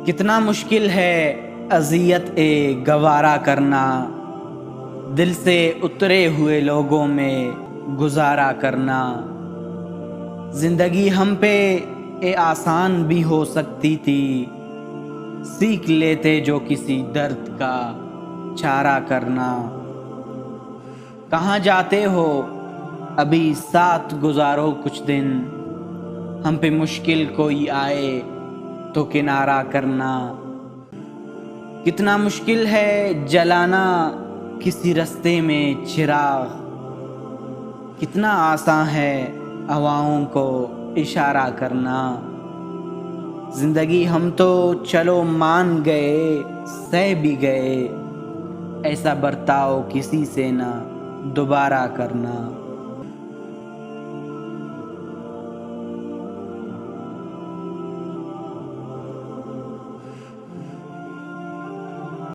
کتنا مشکل ہے اذیت گوارا کرنا، دل سے اترے ہوئے لوگوں میں گزارا کرنا۔ زندگی ہم پہ آسان بھی ہو سکتی تھی، سیکھ لیتے جو کسی درد کا چارہ کرنا۔ کہاں جاتے ہو ابھی ساتھ گزارو کچھ دن، ہم پہ مشکل کوئی آئے تو کنارہ کرنا۔ کتنا مشکل ہے جلانا کسی رستے میں چراغ، کتنا آسان ہے ہواؤں کو اشارہ کرنا۔ زندگی ہم تو چلو مان گئے، سہ بھی گئے، ایسا برتاؤ کسی سے نہ دوبارہ کرنا۔